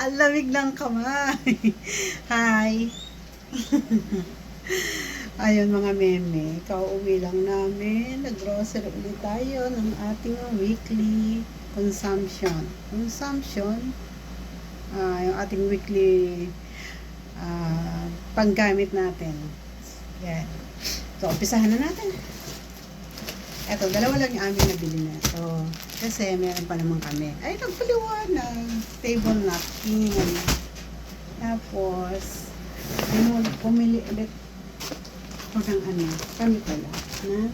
Ang lamig ng kamay. Hi. Ayun mga meme, kauwi lang namin. Nag-grocery ulit tayo ng ating weekly consumption. Yung ating weekly panggamit natin. Yan. So, umpisahan na natin. Eto, dalawa lang yung aming nabili na ito. Kasi meron pa naman kami. Ay, nagpaliwanag. Table napkin. Tapos, pumili ulit ako ng kami pala, na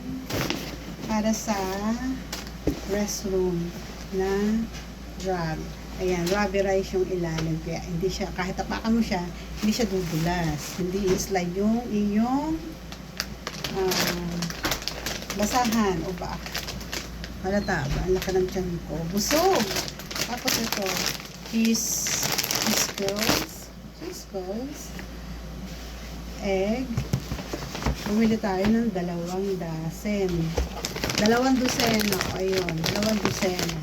para sa restroom na rug. Ayan, rubberized yung ilalim. Kaya hindi siya, kahit tapakan mo siya, hindi siya dudulas. Hindi slide yung iyong basahan o ba? Malata ba? Ang laki ng tiyan ko. Busog! Tapos ito, cheese curls, egg. Bumili tayo ng 2 dozen. 2 dosena. Ayun, 2 dosena.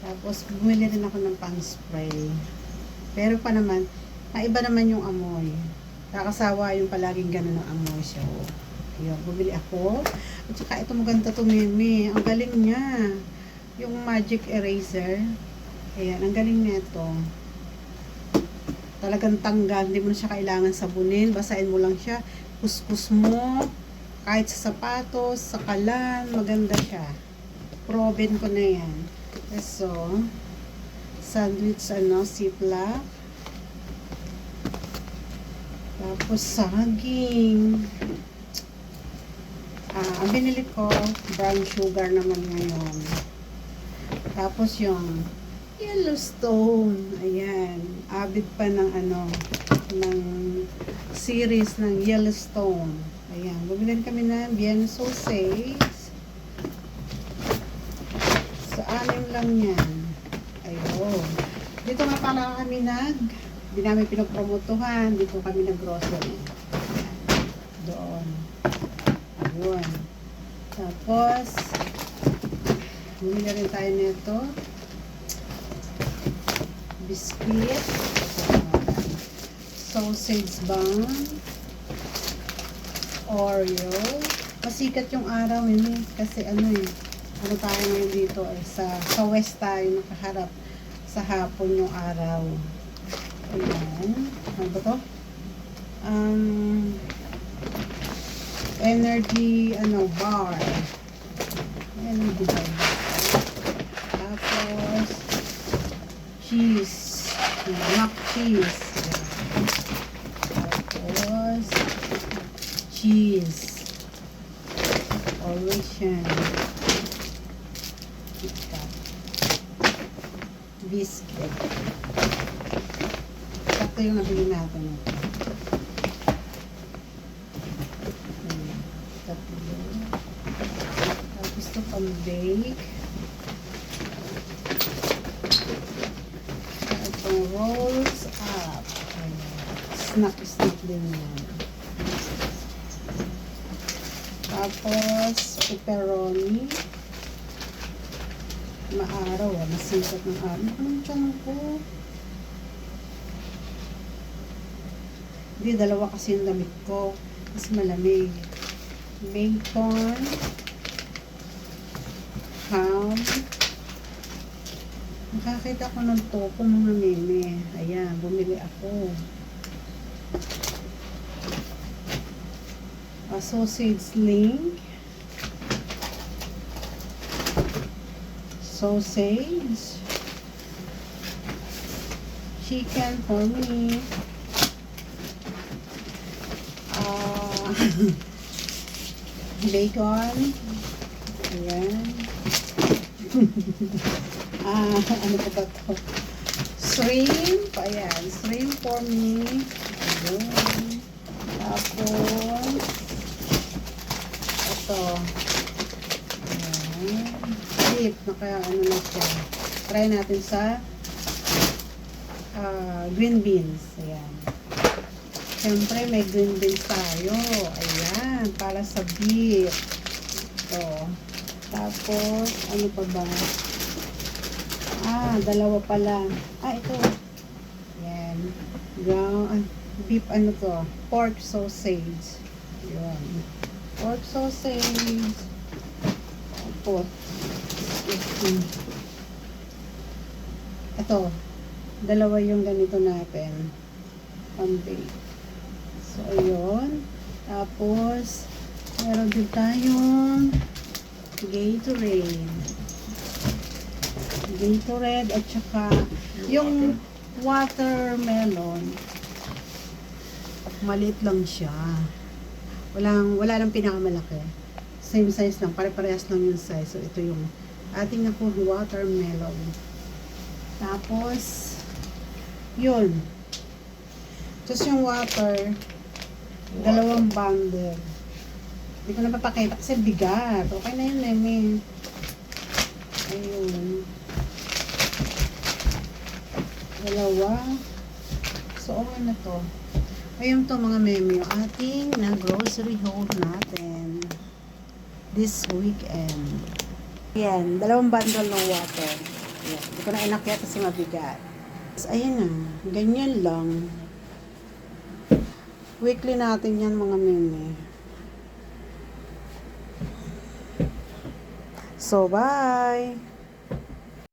Tapos, bumili rin ako ng pang-spray. Pero pa naman, maiba naman yung amoy. Kakasawa yung palaging ganun ng amoy siya. Ayun, bumili ako. At saka ito maganda to, Mimi. Ang galing niya. Yung magic eraser. Ayan, ang galing nito. Talagang tanggal. Hindi mo na siya kailangan sabunin. Basahin mo lang siya. Kuskus mo. Kahit sa sapatos, sa kalan. Maganda siya. Proven ko na yan. So, sandwich, ziplock. Tapos, saging. Ang binili ko, brown sugar naman ngayon. Tapos yung Yellowstone. Ayan. Abid pa ng ng series ng Yellowstone. Ayan. Bumili kami ng Vienna sausage. Sa 6 lang yan. Ayun. Dito nga pala kami hindi namin pinopromotuhan. Dito kami nag-grocery. Doon. Ayun. Tapos, bumili rin tayo nito. Biscuit. Sausage bun. Oreo. Masikat yung araw yun kasi tayo ngayon dito sa west tayo nakaharap sa hapon yung araw. Ayan. Ano ba to? Energy bar. Energy bar. Tapos cheese. Mac cheese. Tapos cheese. Always yan. Biscuit. Sakto yung nabili natin. Tapos ito pang-bake. Itong rolls up. Snack din yan. Tapos pepperoni. Maaraw, masikat ng araw. Anong tiyan ko? Hindi, 2 kasi yung damit ko. Mas malamig. Bacon. Ham. Nakakita ko ng topo mga meme. Ayan, bumili ako. Sausage link. Sausage. Chicken for me. Bacon. Ayan. Ano pa ba ito? Shrimp. Ayan. Shrimp for me. Ayan. Tapos ito. Ayan. Beef. Na siya. Try natin sa green beans. Ayan. Siyempre, may green beans tayo. Ayan. Para sa beef. Ito. Tapos, ano pa ba? Dalawa pala. Ito. Yan. Beef ano to? Pork sausage. Yan. Pork sausage. Tapos, ito. Dalawa yung ganito natin. Pambake. So, ayun. Tapos, meron din tayong Gatorade. Gatorade at saka yung watermelon. Maliit lang siya. Wala lang pinakamalaki. Same size lang. Pare-parehas lang yung size. So, ito yung ating na po watermelon. Tapos, yun. Tapos yung water, dalawang bundle. Hindi ko na papakita kasi bigat. Okay na yun, Nemi. Ayun. Dalawa. So, okay na to. Ayun to mga meme, yung ating na grocery haul natin this weekend. Ayan, dalawang bundle ng water. Ayan, hindi ko na inakyat kasi mabigat. So, ayan na, ganyan lang. Weekly natin yan mga meme. So, bye!